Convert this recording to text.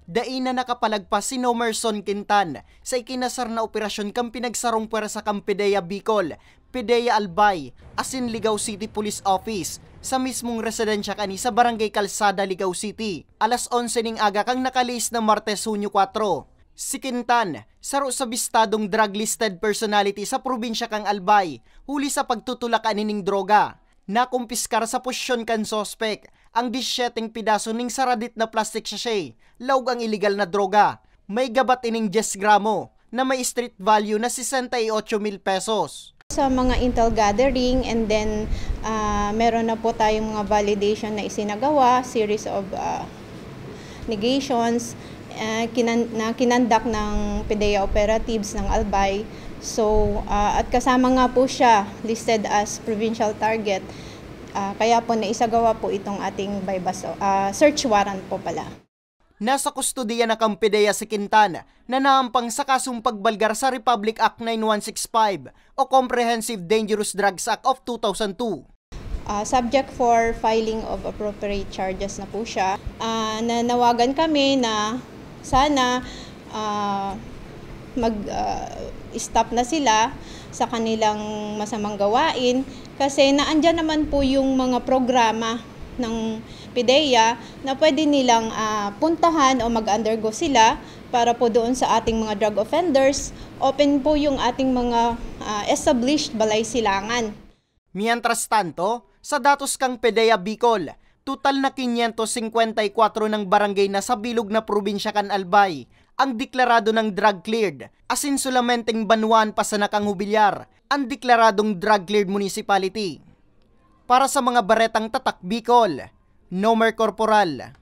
Dai na nakapalagpas si Nomerson Quintan sa ikinasar na operasyon kang pinagsarong pwersa kang PDEA Bicol, PDEA Albay, asin Ligao City Police Office sa mismong residensya kani sa Barangay Calzada, Ligao City. Alas 11 ning aga kang nakalis na Martes, Hunyo 4. Si Quintan, saro sa bistadong drug-listed personality sa probinsya kang Albay, huli sa pagtutulak anining droga. Nakumpiskar sa posisyon kan sospek ang 17 pidaso ning saradit na plastic sachet, laug ang illegal na droga. May gabat ining 10 gramo na may street value na 68,000 pesos. Sa mga intel gathering and then meron na po tayong mga validation na isinagawa, series of negations na kinandak ng PDEA operatives ng Albay. So, at kasama nga po siya listed as provincial target. Kaya po naisagawa po itong ating bypass, search warrant po pala. Nasa kustudiya na kang PDEA si Quintan na naampang sa kasong pagbalgar sa Republic Act 9165 o Comprehensive Dangerous Drugs Act of 2002. Subject for filing of appropriate charges na po siya. Nanawagan kami na sana mag-stop na sila sa kanilang masamang gawain kasi naandyan naman po yung mga programa ng PDEA na pwede nilang puntahan o mag-undergo sila para po doon sa ating mga drug offenders. Open po yung ating mga established balay silangan. Mientras tanto, sa datos kang PDEA Bicol, total na 554 ng barangay na sa bilog na probinsya kan Albay ang deklarado ng drug cleared, asin solamenteng banwan pa sa nakanghubilyar ang deklaradong drug cleared municipality. Para sa mga baretang tatak Bicol, Nomer Corporal.